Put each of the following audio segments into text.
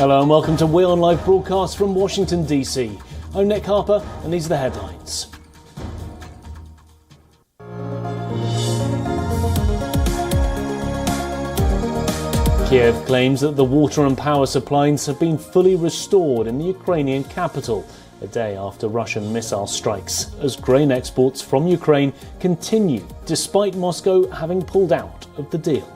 Hello and welcome to WION Live Broadcast from Washington, D.C. I'm Nick Harper and these are the headlines. Kiev claims that the water and power supplies have been fully restored in the Ukrainian capital, a day after Russian missile strikes, as grain exports from Ukraine continue despite Moscow having pulled out of the deal.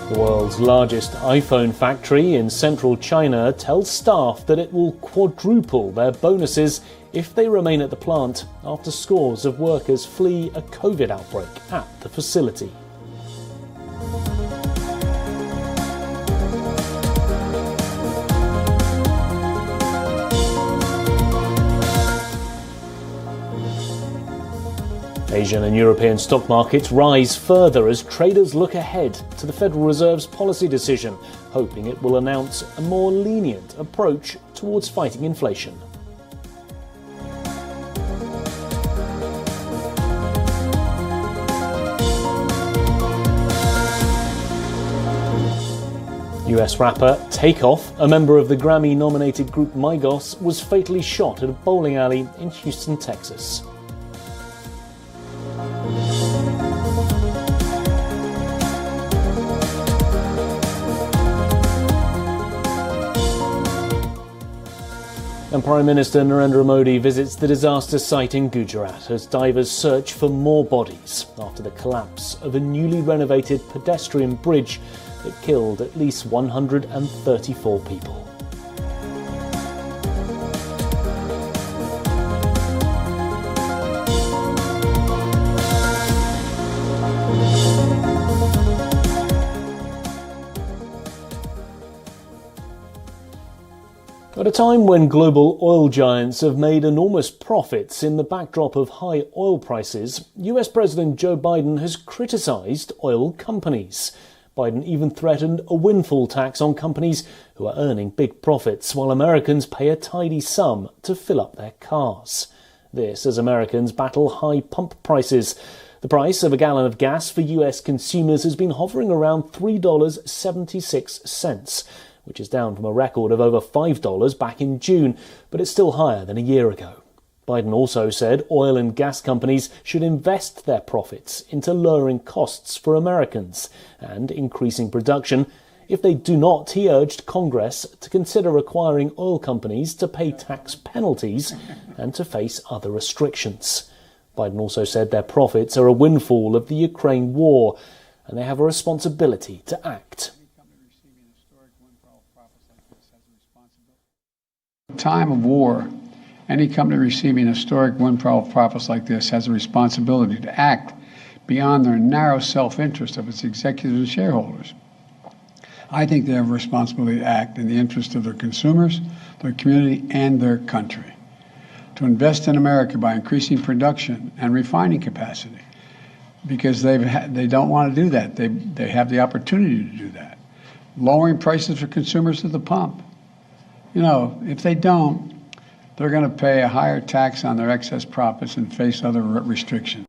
The world's largest iPhone factory in central China tells staff that it will quadruple their bonuses if they remain at the plant after scores of workers flee a COVID outbreak at the facility. Asian and European stock markets rise further as traders look ahead to the Federal Reserve's policy decision, hoping it will announce a more lenient approach towards fighting inflation. US rapper Takeoff, a member of the Grammy-nominated group Migos, was fatally shot at a bowling alley in Houston, Texas. And Prime Minister Narendra Modi visits the disaster site in Gujarat as divers search for more bodies after the collapse of a newly renovated pedestrian bridge that killed at least 134 people. At a time when global oil giants have made enormous profits in the backdrop of high oil prices, US President Joe Biden has criticised oil companies. Biden even threatened a windfall tax on companies who are earning big profits while Americans pay a tidy sum to fill up their cars. This as Americans battle high pump prices. The price of a gallon of gas for US consumers has been hovering around $3.76. Which is down from a record of over $5 back in June, but it's still higher than a year ago. Biden also said oil and gas companies should invest their profits into lowering costs for Americans and increasing production. If they do not, he urged Congress to consider requiring oil companies to pay tax penalties and to face other restrictions. Biden also said their profits are a windfall of the Ukraine war, and they have a responsibility to act. Time of war, any company receiving historic windfall profits like this has a responsibility to act beyond their narrow self-interest of its executives and shareholders. I think they have a responsibility to act in the interest of their consumers, their community, and their country. To invest in America by increasing production and refining capacity, because they don't want to do that. They have the opportunity to do that. Lowering prices for consumers at the pump. You know, if they don't, they're going to pay a higher tax on their excess profits and face other restrictions.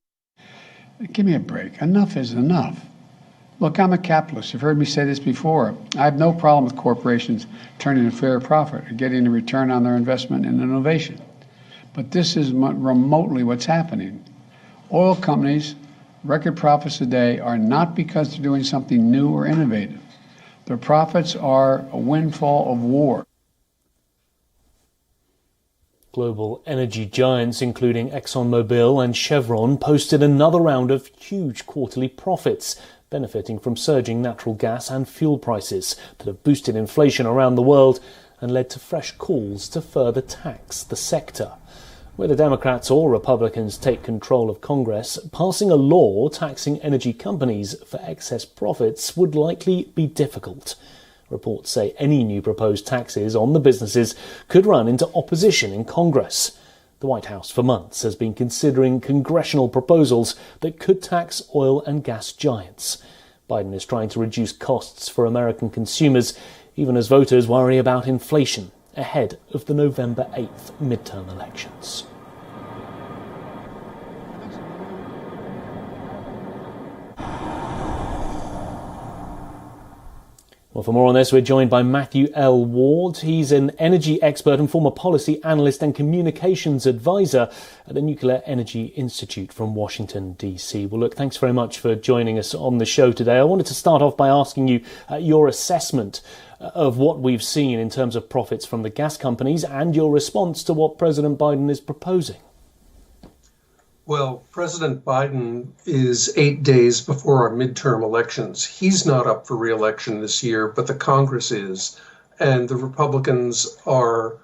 Give me a break. Enough is enough. Look, I'm a capitalist. You've heard me say this before. I have no problem with corporations turning a fair profit or getting a return on their investment in innovation. But this is remotely what's happening. Oil companies' record profits today are not because they're doing something new or innovative. Their profits are a windfall of war. Global energy giants, including ExxonMobil and Chevron, posted another round of huge quarterly profits, benefiting from surging natural gas and fuel prices that have boosted inflation around the world and led to fresh calls to further tax the sector. Whether Democrats or Republicans take control of Congress, passing a law taxing energy companies for excess profits would likely be difficult. Reports say any new proposed taxes on the businesses could run into opposition in Congress. The White House for months has been considering congressional proposals that could tax oil and gas giants. Biden is trying to reduce costs for American consumers, even as voters worry about inflation ahead of the November 8th midterm elections. Well, for more on this, we're joined by Matthew L. Ward. He's an energy expert and former policy analyst and communications advisor at the Nuclear Energy Institute from Washington, D.C. Well, look, thanks very much for joining us on the show today. I wanted to start off by asking you your assessment of what we've seen in terms of profits from the gas companies and your response to what President Biden is proposing. Well, President Biden is 8 days before our midterm elections. He's not up for re-election this year, but the Congress is. And the Republicans are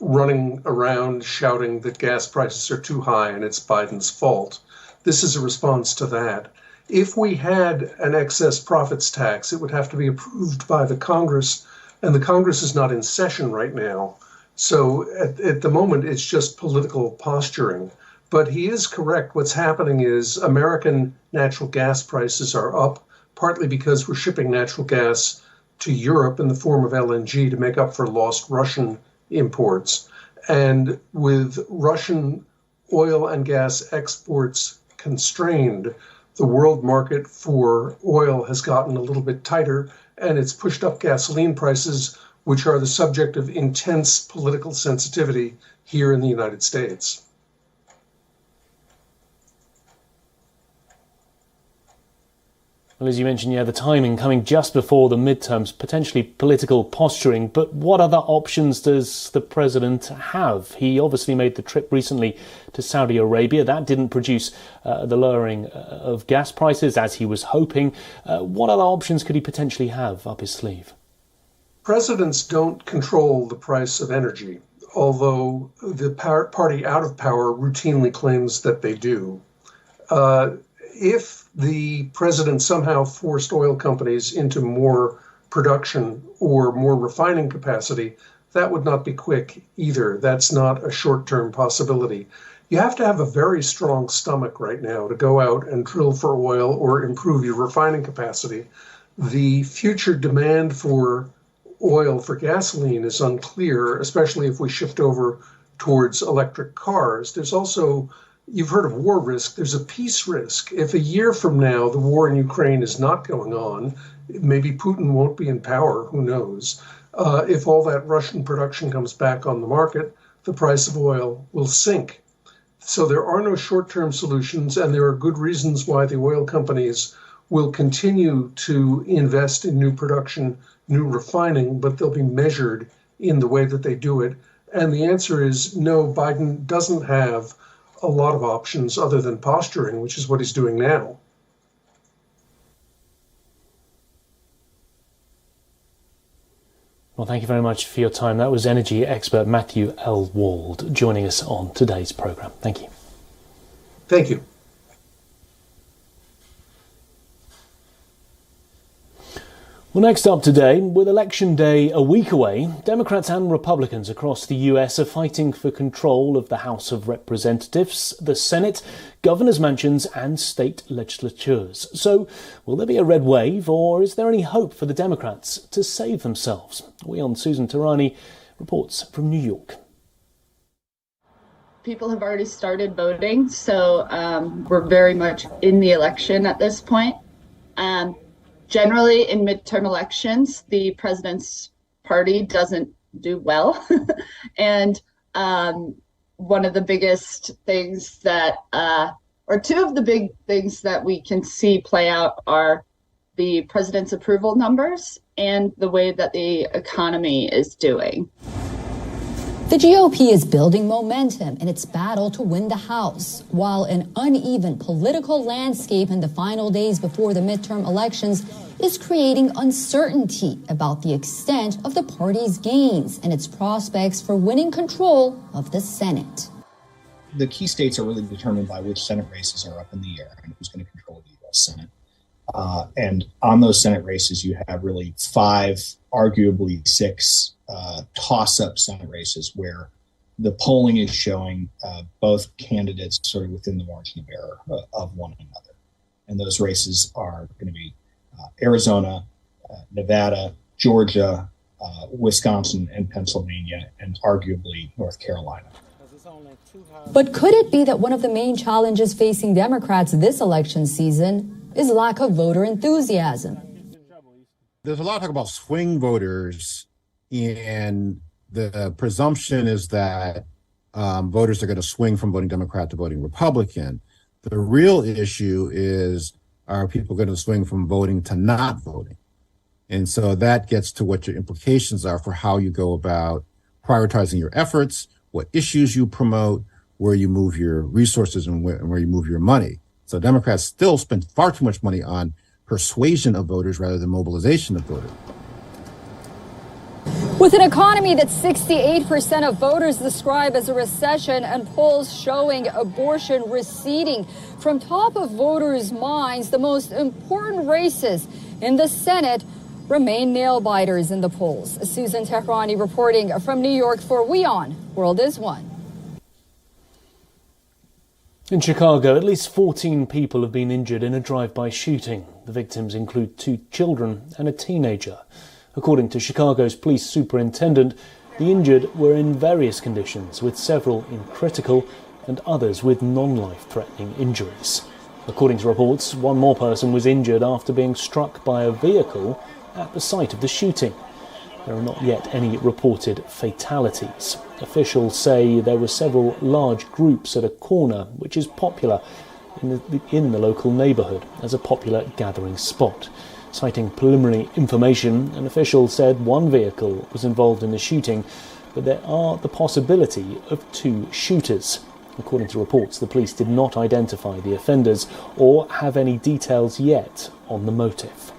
running around shouting that gas prices are too high and it's Biden's fault. This is a response to that. If we had an excess profits tax, it would have to be approved by the Congress, and the Congress is not in session right now. So at the moment, it's just political posturing. But he is correct. What's happening is American natural gas prices are up, partly because we're shipping natural gas to Europe in the form of LNG to make up for lost Russian imports. And with Russian oil and gas exports constrained, the world market for oil has gotten a little bit tighter, and it's pushed up gasoline prices, which are the subject of intense political sensitivity here in the United States. Well, as you mentioned, the timing coming just before the midterms, potentially political posturing. But what other options does the president have? He obviously made the trip recently to Saudi Arabia. That didn't produce the lowering of gas prices as he was hoping. What other options could he potentially have up his sleeve? Presidents don't control the price of energy, although the party out of power routinely claims that they do. If the president somehow forced oil companies into more production or more refining capacity, that would not be quick either. That's not a short-term possibility. You have to have a very strong stomach right now to go out and drill for oil or improve your refining capacity. The future demand for oil for gasoline is unclear, especially if we shift over towards electric cars. There's also, you've heard of war risk, there's a peace risk. If a year from now the war in Ukraine is not going on, maybe Putin won't be in power, who knows. If all that Russian production comes back on the market, the price of oil will sink. So there are no short-term solutions, and there are good reasons why the oil companies will continue to invest in new production, new refining, but they'll be measured in the way that they do it. And the answer is no, Biden doesn't have a lot of options other than posturing, which is what he's doing now. Well, thank you very much for your time. That was energy expert Matthew L. Ward joining us on today's programme. Thank you. Thank you. Well, next up today, with Election Day a week away, Democrats and Republicans across the US are fighting for control of the House of Representatives, the Senate, governors' mansions and state legislatures. So, will there be a red wave, or is there any hope for the Democrats to save themselves? WION's Susan Tarani reports from New York. People have already started voting, so we're very much in the election at this point. Generally, in midterm elections, the president's party doesn't do well. And one of the biggest things that, or two of the big things that we can see play out are the president's approval numbers and the way that the economy is doing. The GOP is building momentum in its battle to win the House, while an uneven political landscape in the final days before the midterm elections is creating uncertainty about the extent of the party's gains and its prospects for winning control of the Senate. The key states are really determined by which Senate races are up in the air and who's going to control the U.S. Senate. And on those Senate races, you have really 5, arguably 6 toss-up Senate races where the polling is showing both candidates sort of within the margin of error of one another. And those races are going to be Arizona, Nevada, Georgia, Wisconsin, and Pennsylvania, and arguably North Carolina. But could it be that one of the main challenges facing Democrats this election season is lack of voter enthusiasm? there's a lot of talk about swing voters, and the presumption is that voters are going to swing from voting Democrat to voting Republican. The real issue is, are people going to swing from voting to not voting? And so that gets to what your implications are for how you go about prioritizing your efforts, what issues you promote, where you move your resources, and where you move your money. So Democrats still spend far too much money on persuasion of voters rather than mobilization of voters. With an economy that 68% of voters describe as a recession and polls showing abortion receding from top of voters' minds, the most important races in the Senate remain nail-biters in the polls. Susan Tehrani reporting from New York for WION World is One. In Chicago, at least 14 people have been injured in a drive-by shooting. The victims include 2 children and a teenager. According to Chicago's police superintendent, the injured were in various conditions, with several in critical and others with non-life-threatening injuries. According to reports, one more person was injured after being struck by a vehicle at the site of the shooting. There are not yet any reported fatalities. Officials say there were several large groups at a corner, which is popular in the local neighbourhood as a popular gathering spot. Citing preliminary information, an official said one vehicle was involved in the shooting, but there are the possibility of 2 shooters. According to reports, the police did not identify the offenders or have any details yet on the motive.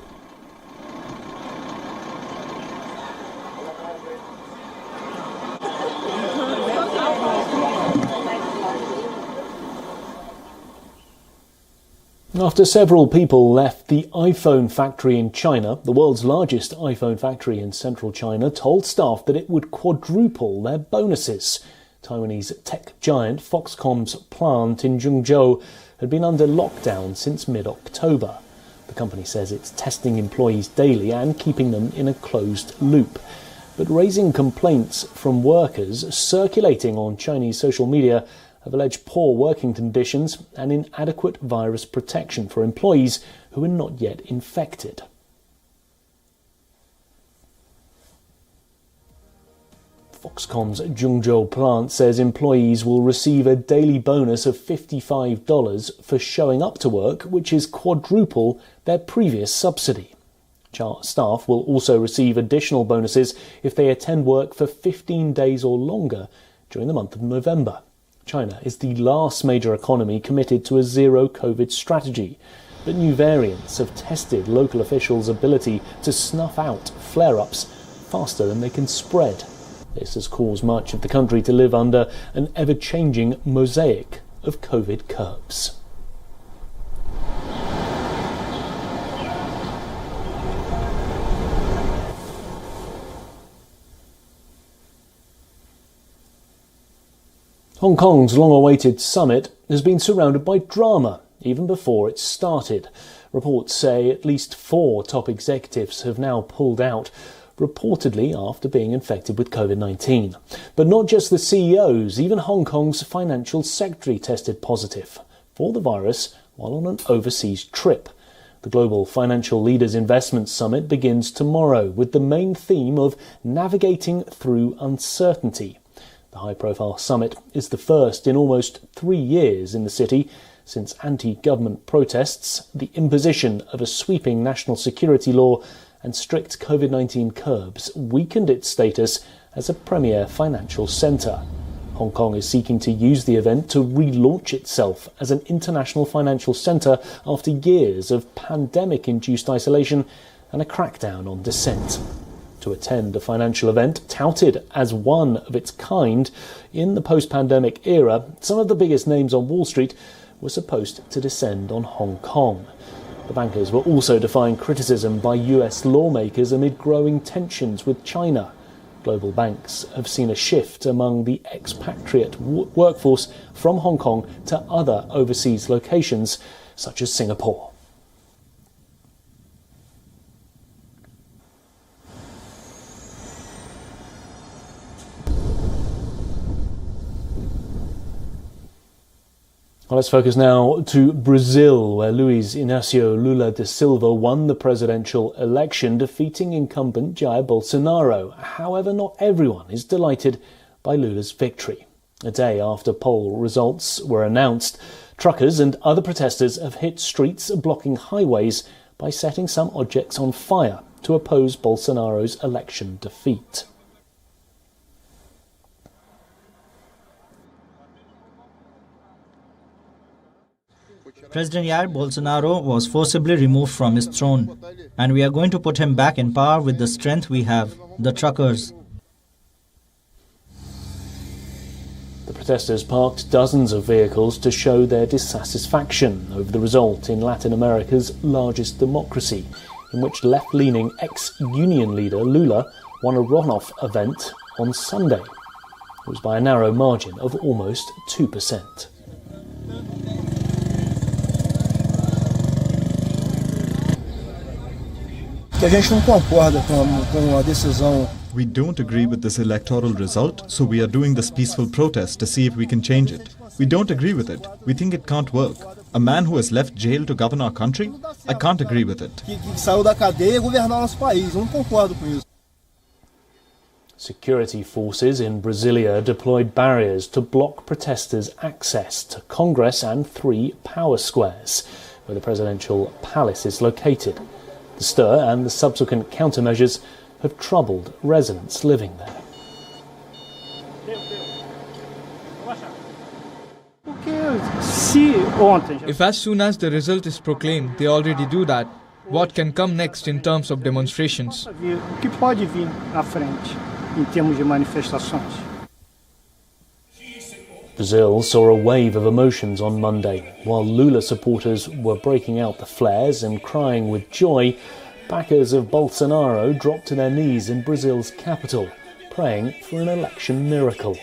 After several people left the iPhone factory in China, the world's largest iPhone factory in central China told staff that it would quadruple their bonuses. Taiwanese tech giant Foxconn's plant in Zhengzhou had been under lockdown since mid-October. The company says it's testing employees daily and keeping them in a closed loop, but raising complaints from workers circulating on Chinese social media have alleged poor working conditions and inadequate virus protection for employees who are not yet infected. Foxconn's Zhengzhou plant says employees will receive a daily bonus of $55 for showing up to work, which is quadruple their previous subsidy. Staff will also receive additional bonuses if they attend work for 15 days or longer during the month of November. China is the last major economy committed to a zero-COVID strategy, but new variants have tested local officials' ability to snuff out flare-ups faster than they can spread. This has caused much of the country to live under an ever-changing mosaic of COVID curbs. Hong Kong's long-awaited summit has been surrounded by drama even before it started. Reports say at least 4 top executives have now pulled out, reportedly after being infected with COVID-19. But not just the CEOs, even Hong Kong's financial secretary tested positive for the virus while on an overseas trip. The Global Financial Leaders Investment Summit begins tomorrow with the main theme of navigating through uncertainty. The high-profile summit is the first in almost 3 years in the city since anti-government protests, the imposition of a sweeping national security law and strict COVID-19 curbs weakened its status as a premier financial centre. Hong Kong is seeking to use the event to relaunch itself as an international financial centre after years of pandemic-induced isolation and a crackdown on dissent. To attend a financial event touted as one of its kind in the post-pandemic era, some of the biggest names on Wall Street were supposed to descend on Hong Kong. The bankers were also defying criticism by US lawmakers amid growing tensions with China. Global banks have seen a shift among the expatriate workforce from Hong Kong to other overseas locations, such as Singapore. Well, let's focus now to Brazil, where Luiz Inácio Lula da Silva won the presidential election, defeating incumbent Jair Bolsonaro. However, not everyone is delighted by Lula's victory. A day after poll results were announced, truckers and other protesters have hit streets, blocking highways by setting some objects on fire to oppose Bolsonaro's election defeat. President Jair Bolsonaro was forcibly removed from his throne, and we are going to put him back in power with the strength we have, the truckers. The protesters parked dozens of vehicles to show their dissatisfaction over the result in Latin America's largest democracy, in which left-leaning ex-union leader Lula won a runoff event on Sunday. It was by a narrow margin of almost 2%. We don't agree with this electoral result, so we are doing this peaceful protest to see if we can change it. We don't agree with it. We think it can't work. A man who has left jail to govern our country? I can't agree with it. Security forces in Brasilia deployed barriers to block protesters' access to Congress and 3 power squares, where the presidential palace is located. The stir and the subsequent countermeasures have troubled residents living there. If as soon as the result is proclaimed they already do that, what can come next in terms of demonstrations? Brazil saw a wave of emotions on Monday. While Lula supporters were breaking out the flares and crying with joy, backers of Bolsonaro dropped to their knees in Brazil's capital, praying for an election miracle.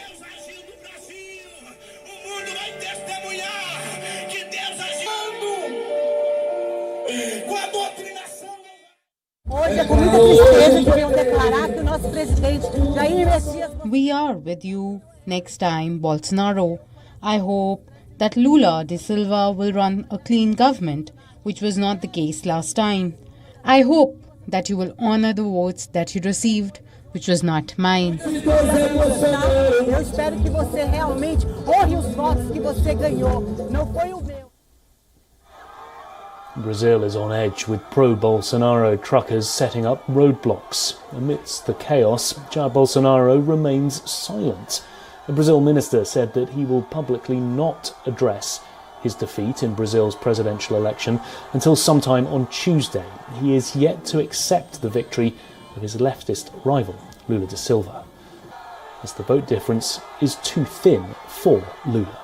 We are with you next time, Bolsonaro. I hope that Lula da Silva will run a clean government, which was not the case last time. I hope that you will honor the votes that you received, which was not mine. Brazil is on edge, with pro-Bolsonaro truckers setting up roadblocks. Amidst the chaos, Jair Bolsonaro remains silent. A Brazil minister said that he will publicly not address his defeat in Brazil's presidential election until sometime on Tuesday. He is yet to accept the victory of his leftist rival, Lula da Silva, as the vote difference is too thin for Lula.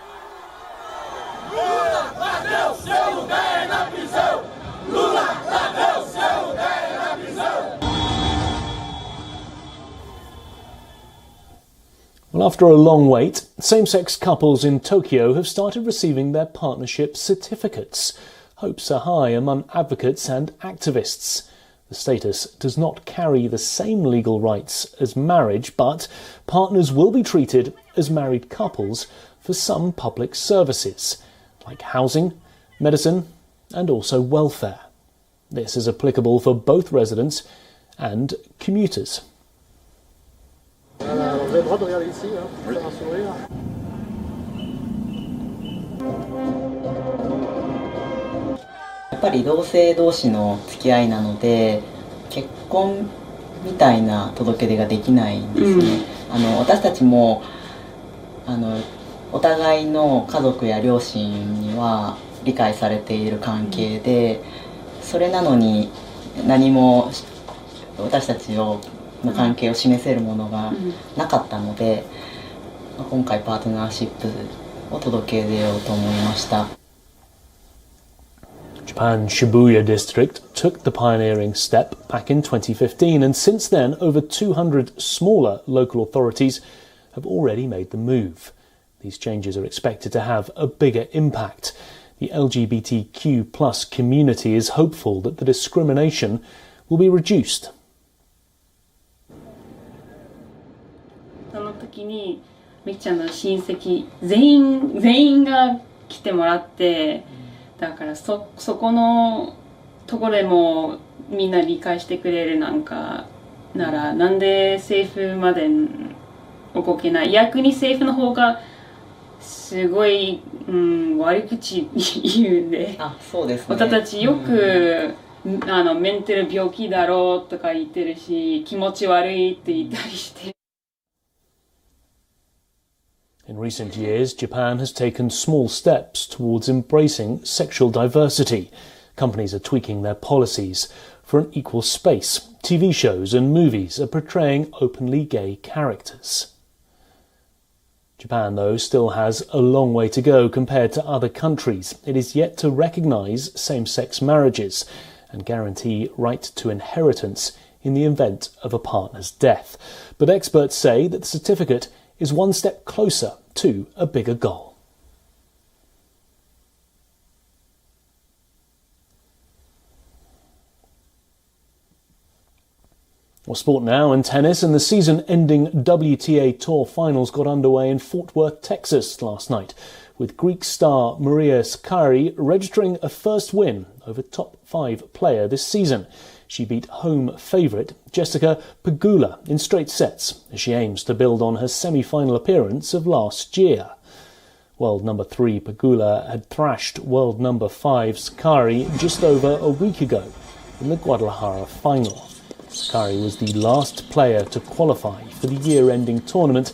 Well, after a long wait, same-sex couples in Tokyo have started receiving their partnership certificates. Hopes are high among advocates and activists. The status does not carry the same legal rights as marriage, but partners will be treated as married couples for some public services, like housing, medicine, and also welfare. This is applicable for both residents and commuters. やっぱり同性同士の付き合いなので結婚みたいな届け出ができないんですね。私たちもお互いの家族や両親には理解されている関係で、それなのに何も私たちの関係を示せるものがなかったので、今回パートナーシップを届け出ようと思いました。Japan's Shibuya district took the pioneering step back in 2015, and since then over 200 smaller local authorities have already made the move. These changes are expected to have a bigger impact. The LGBTQ+ community is hopeful that the discrimination will be reduced. その時にみっちゃんの親戚全員が来てもらって、だからそこのところでもみんな理解してくれるなんかなら、なんで政府まで動けない。逆に政府の方がすごい、悪口言うんで、そうですね、私たちよく、メンタル病気だろうとか言ってるし、気持ち悪いって言ったりして。In recent years, Japan has taken small steps towards embracing sexual diversity. Companies are tweaking their policies for an equal space. TV shows and movies are portraying openly gay characters. Japan, though, still has a long way to go compared to other countries. It is yet to recognise same-sex marriages and guarantee right to inheritance in the event of a partner's death. But experts say that the certificate is one step closer to a bigger goal. Well, sport now and tennis, and the season-ending WTA Tour finals got underway in Fort Worth, Texas last night, with Greek star Maria Sakari registering a first win over top 5 player this season. She beat home favourite Jessica Pagula in straight sets as she aims to build on her semi-final appearance of last year. World number 3 Pagula had thrashed world number 5 Sakari just over a week ago in the Guadalajara final. Sakari was the last player to qualify for the year-ending tournament,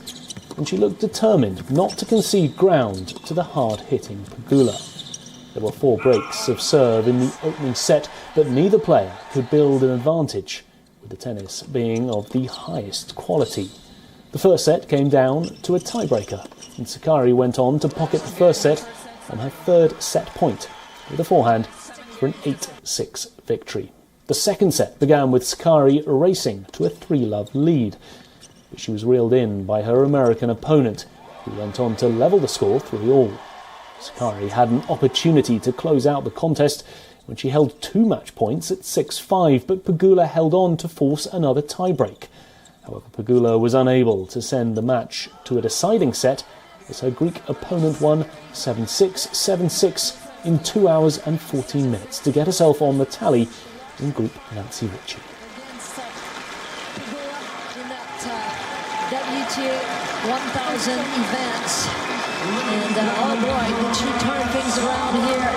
and she looked determined not to concede ground to the hard-hitting Pagula. There were 4 breaks of serve in the opening set, but neither player could build an advantage, with the tennis being of the highest quality. The first set came down to a tiebreaker, and Sakari went on to pocket the first set on her 3rd set point with a forehand for an 8-6 victory. The second set began with Sakari racing to a 3-love lead, but she was reeled in by her American opponent, who went on to level the score 3-all. Sakari had an opportunity to close out the contest when she held 2 match points at 6-5, but Pagula held on to force another tiebreak. However, Pagula was unable to send the match to a deciding set as her Greek opponent won 7-6, 7-6 in 2 hours and 14 minutes to get herself on the tally in Group Nancy Ritchie. WTA 1000 events, and oh boy, did she turn things around here.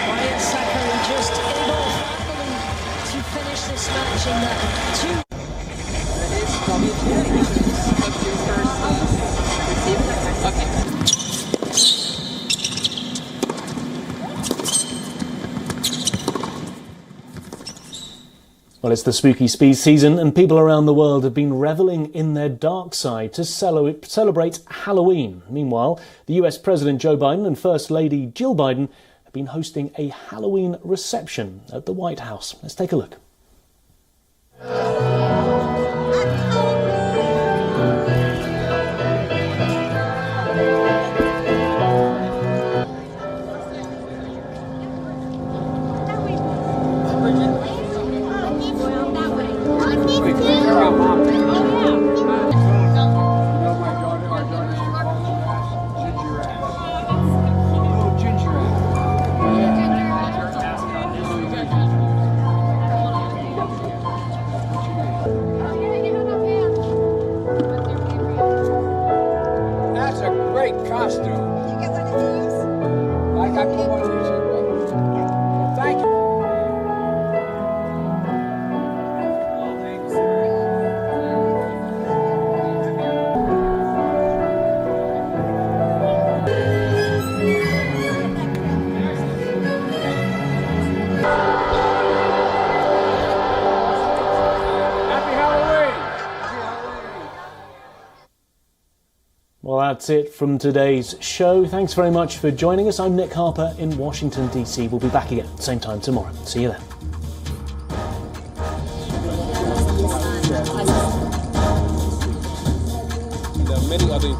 Maria Sakari just able finally to finish this match in the 2. Well, it's the spooky speed season, and people around the world have been revelling in their dark side to celebrate Halloween. Meanwhile, the US President Joe Biden and First Lady Jill Biden have been hosting a Halloween reception at the White House. Let's take a look. That's a great costume. Did you get one of these? I got one of these. Well, thank you. Well, that's it from today's show. Thanks very much for joining us. I'm Nick Harper in Washington, D.C. We'll be back again, same time tomorrow. See you then. There are many other